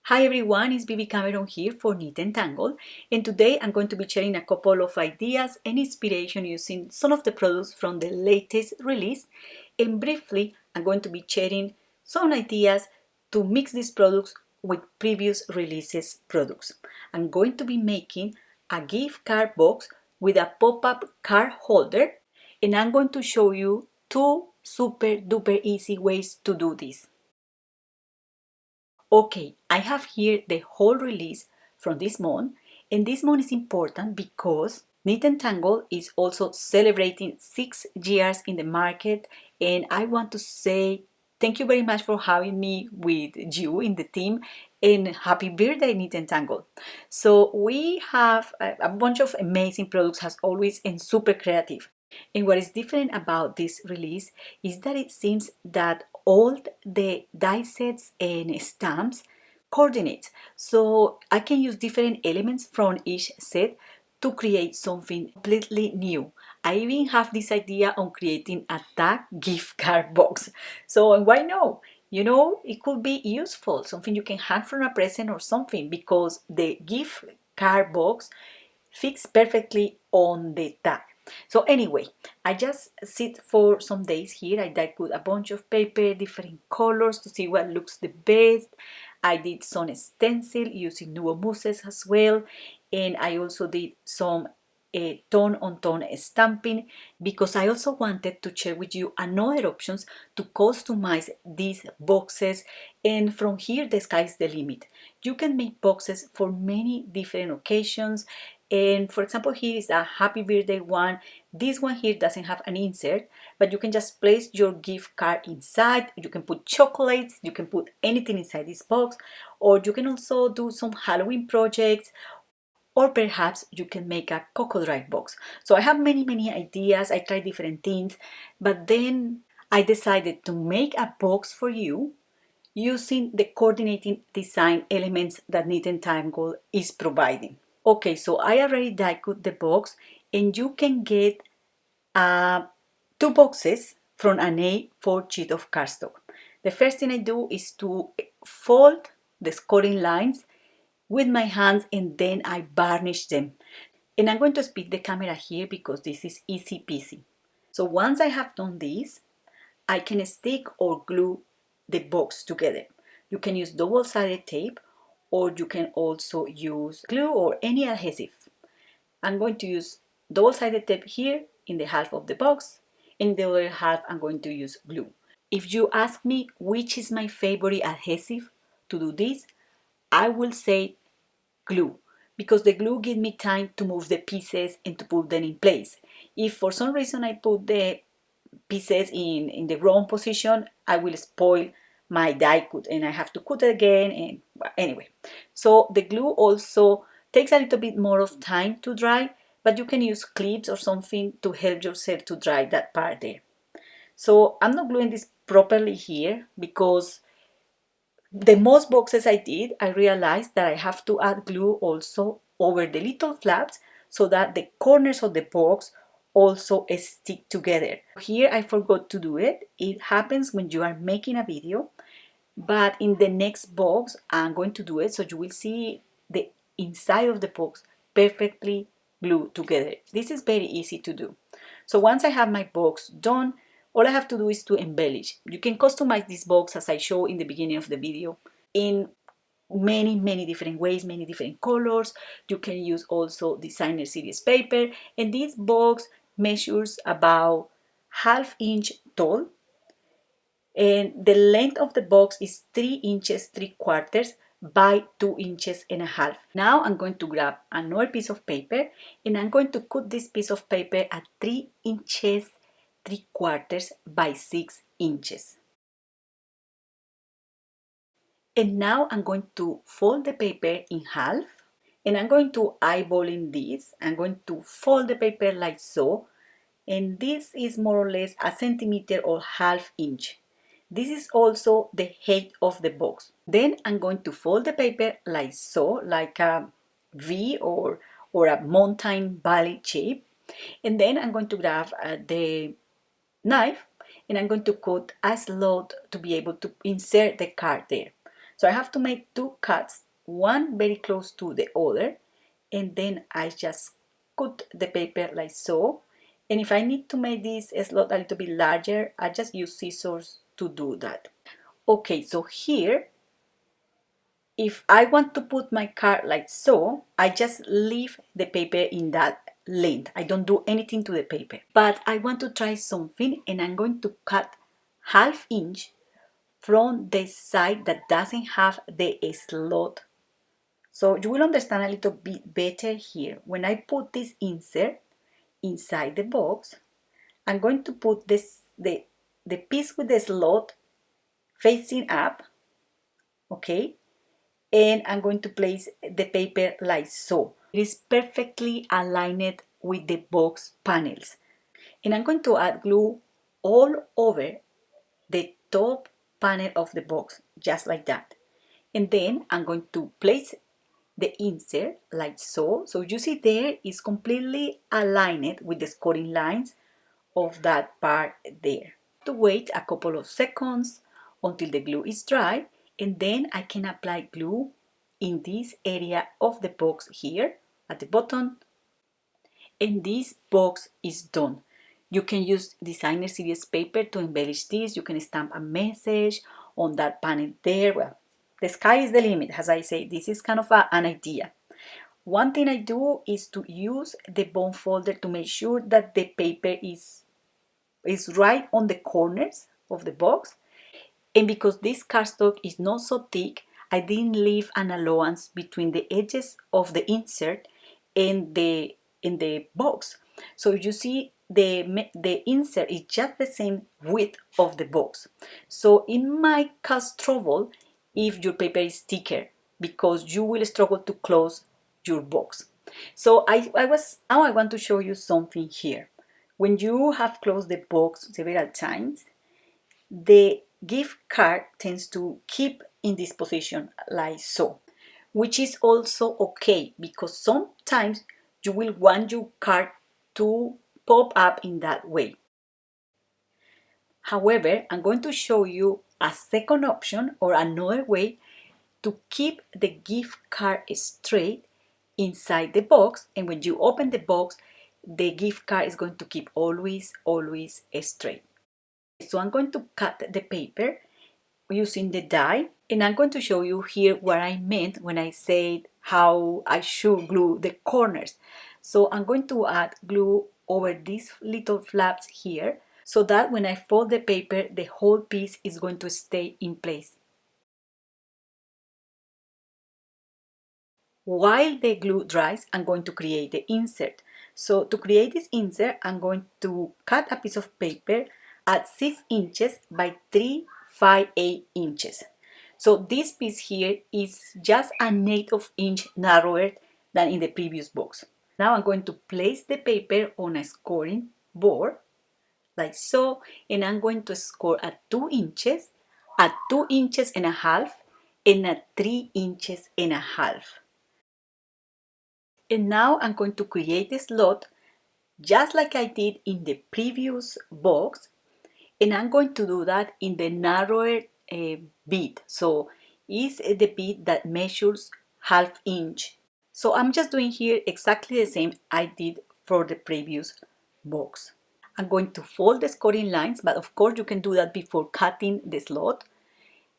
Hi everyone, it's Bibi here for Knit and Tangle, and today I'm going to be sharing a couple of ideas and inspiration using some of the products from the latest release, and briefly I'm going to be sharing some ideas to mix these products with previous releases products. I'm going to be making a gift card box with a pop-up card holder, and I'm going to show you two super duper easy ways to do this. Okay, I have here the whole release from this month, and this month is important because Knit and Tangle is also celebrating 6 years in the market, and I want to say thank you very much for having me with you in the team, and happy birthday Knit and Tangle. So we have a bunch of amazing products as always and super creative. And what is different about this release is that it seems that all the die sets and stamps coordinate. So I can use different elements from each set to create something completely new. I even have this idea on creating a tag gift card box. So why not? You know, it could be useful, something you can hang from a present or something, because the gift card box fits perfectly on the tag. So anyway, I just sit for some days here. I die cut a bunch of paper, different colors to see what looks the best. I did some stencil using nuo mousses as well, and I also did some tone on tone stamping, because I also wanted to share with you another options to customize these boxes, and from here the sky's the limit. You can make boxes for many different occasions, and for example, here is a happy birthday one. This one here doesn't have an insert, but you can just place your gift card inside. You can put chocolates, you can put anything inside this box, or you can also do some Halloween projects, or perhaps you can make a crocodile box. So I have many ideas. I tried different things, but then I decided to make a box for you using the coordinating design elements that Knit and Tangle is providing. Okay, so I already die cut the box, and you can get two boxes from an A4 sheet of cardstock. The first thing I do is to fold the scoring lines with my hands, and then I varnish them. And I'm going to speed the camera here because this is easy peasy. So once I have done this, I can stick or glue the box together. You can use double-sided tape, or you can also use glue or any adhesive. I'm going to use double-sided tape here in the half of the box. In the other half, I'm going to use glue. If you ask me which is my favorite adhesive to do this, I will say glue, because the glue gives me time to move the pieces and to put them in place. If for some reason I put the pieces in the wrong position, I will spoil my die cut and I have to cut it again, and well, anyway. So the glue also takes a little bit more of time to dry, but you can use clips or something to help yourself to dry that part there. So I'm not gluing this properly here because the most boxes I did, I realized that I have to add glue also over the little flaps so that the corners of the box also stick together. Here I forgot to do it. It happens when you are making a video, but in the next box I'm going to do it, so you will see the inside of the box perfectly glued together. This is very easy to do. So once I have my box done, all I have to do is to embellish. You can customize this box as I show in the beginning of the video in many different ways, many different colors. You can use also designer series paper, and this box measures about ½ inch tall, and the length of the box is 3 inches 3/4 by 2.5 inches. Now I'm going to grab another piece of paper, and I'm going to cut this piece of paper at 3 inches 3/4 by 6 inches. And now I'm going to fold the paper in half, and I'm going to eyeballing this. I'm going to fold the paper like so, and this is more or less a centimeter or ½ inch. This is also the height of the box. Then I'm going to fold the paper like so, like a V or a mountain valley shape. And then I'm going to grab the knife, and I'm going to cut a slot to be able to insert the card there. So I have to make two cuts, one very close to the other, and then I just cut the paper like so. And if I need to make this slot a little bit larger, I just use scissors to do that. Okay, so here, if I want to put my card like so, I just leave the paper in that length. I don't do anything to the paper. But I want to try something, and I'm going to cut ½ inch from the side that doesn't have the slot. So you will understand a little bit better here. When I put this insert inside the box, I'm going to put the piece with the slot facing up, okay? And I'm going to place the paper like so. It is perfectly aligned with the box panels. And I'm going to add glue all over the top panel of the box, just like that. And then I'm going to place the insert like so. So you see there is completely aligned with the scoring lines of that part there. To wait a couple of seconds until the glue is dry, and then I can apply glue in this area of the box here at the bottom, and this box is done. You can use designer series paper to embellish this. You can stamp a message on that panel there. Well, the sky is the limit, as I say. This is kind of an idea. One thing I do is to use the bond folder to make sure that the paper is right on the corners of the box. And because this cardstock is not so thick, I didn't leave an allowance between the edges of the insert and the box. So you see the insert is just the same width of the box. So it might cause trouble if your paper is thicker, because you will struggle to close your box. So now I want to show you something here. When you have closed the box several times, the gift card tends to keep in this position like so, which is also okay, because sometimes you will want your card to pop up in that way. However, I'm going to show you a second option, or another way to keep the gift card straight inside the box, and when you open the box, the gift card is going to keep always straight. So I'm going to cut the paper using the die, and I'm going to show you here what I meant when I said how I should glue the corners. So I'm going to add glue over these little flaps here, so that when I fold the paper, the whole piece is going to stay in place. While the glue dries, I'm going to create the insert. So to create this insert, I'm going to cut a piece of paper at 6 inches by 3/5/8 inches. So this piece here is just an 1/8 of inch narrower than in the previous box. Now I'm going to place the paper on a scoring board like so, and I'm going to score at 2 inches, at 2.5 inches, and at 3.5 inches. And now I'm going to create a slot just like I did in the previous box, and I'm going to do that in the narrower bead. So it's the bead that measures ½ inch. So I'm just doing here exactly the same I did for the previous box. I'm going to fold the scoring lines, but of course you can do that before cutting the slot.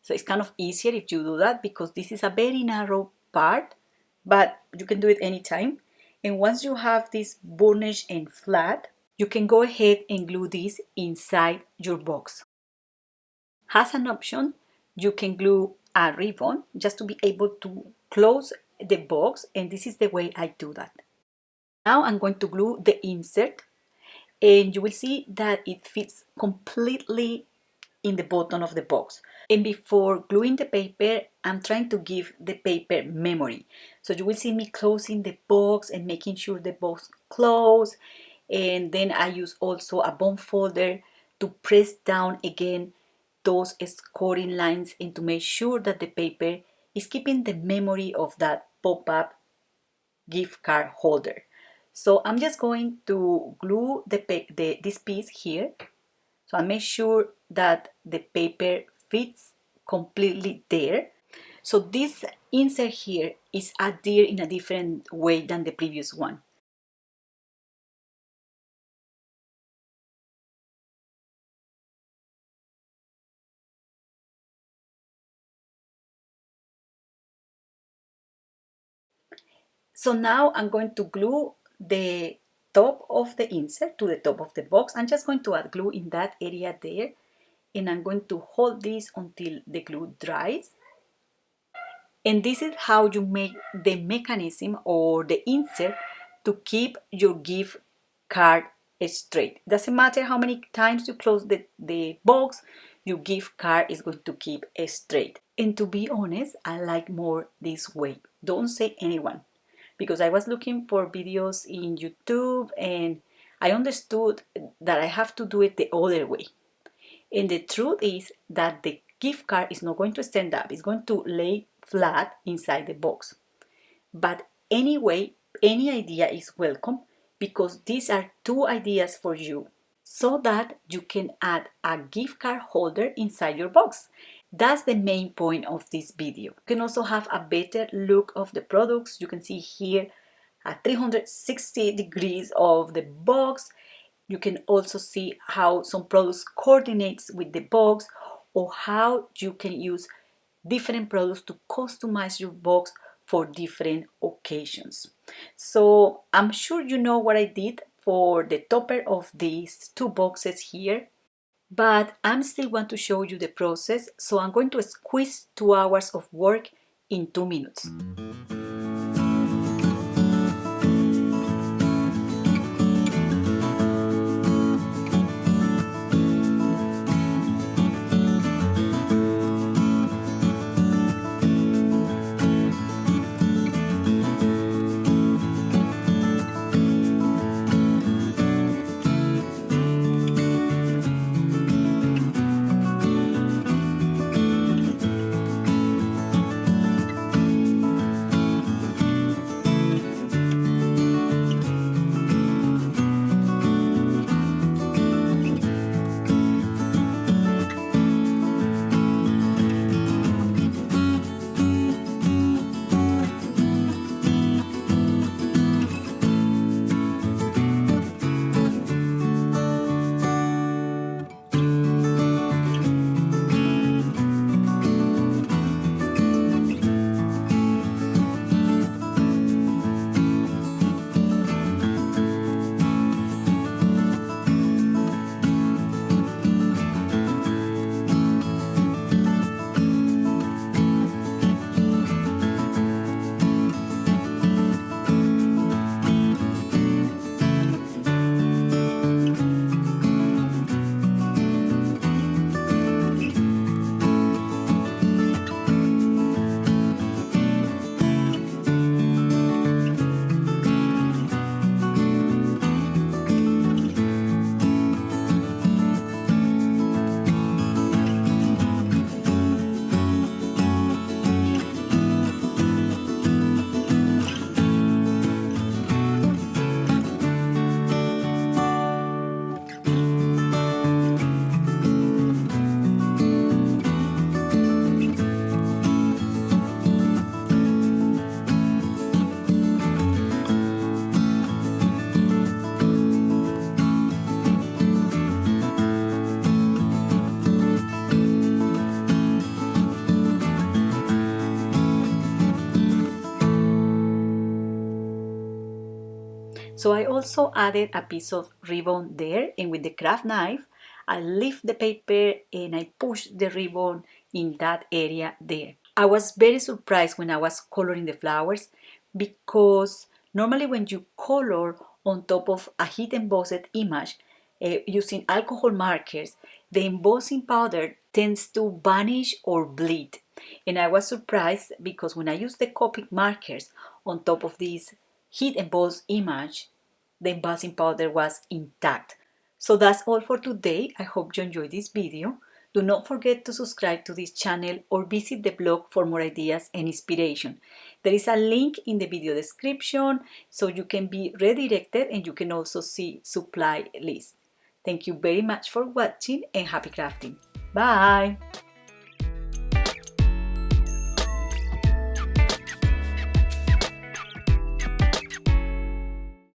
So it's kind of easier if you do that, because this is a very narrow part, but you can do it anytime. And once you have this burnished and flat, you can go ahead and glue this inside your box. As an option, you can glue a ribbon just to be able to close the box, and this is the way I do that. Now I'm going to glue the insert, and you will see that it fits completely in the bottom of the box. And before gluing the paper, I'm trying to give the paper memory. So you will see me closing the box and making sure the box closed. And then I use also a bond folder to press down again those scoring lines, and to make sure that the paper is keeping the memory of that pop-up gift card holder. So I'm just going to glue this piece here. So I make sure that the paper fits completely there. So this insert here is adhered in a different way than the previous one. So now I'm going to glue the top of the insert to the top of the box. I'm just going to add glue in that area there, and I'm going to hold this until the glue dries. And this is how you make the mechanism or the insert to keep your gift card straight. Doesn't matter how many times you close the box, your gift card is going to keep straight. And to be honest, I like more this way. Don't say anyone, because I was looking for videos in YouTube and I understood that I have to do it the other way. And the truth is that the gift card is not going to stand up, it's going to lay flat inside the box. But anyway, any idea is welcome, because these are two ideas for you so that you can add a gift card holder inside your box. That's the main point of this video. You can also have a better look of the products. You can see here a 360 degrees of the box. You can also see how some products coordinates with the box, or how you can use different products to customize your box for different occasions. So I'm sure you know what I did for the topper of these two boxes here, but I'm still want to show you the process. So I'm going to squeeze 2 hours of work in 2 minutes. So I also added a piece of ribbon there, and with the craft knife, I lift the paper and I push the ribbon in that area there. I was very surprised when I was coloring the flowers, because normally when you color on top of a heat embossed image using alcohol markers, the embossing powder tends to vanish or bleed. And I was surprised because when I used the Copic markers on top of this heat embossed image, the embossing powder was intact. So that's all for today. I hope you enjoyed this video. Do not forget to subscribe to this channel or visit the blog for more ideas and inspiration. There is a link in the video description so you can be redirected, and you can also see supply list. Thank you very much for watching, and happy crafting. Bye!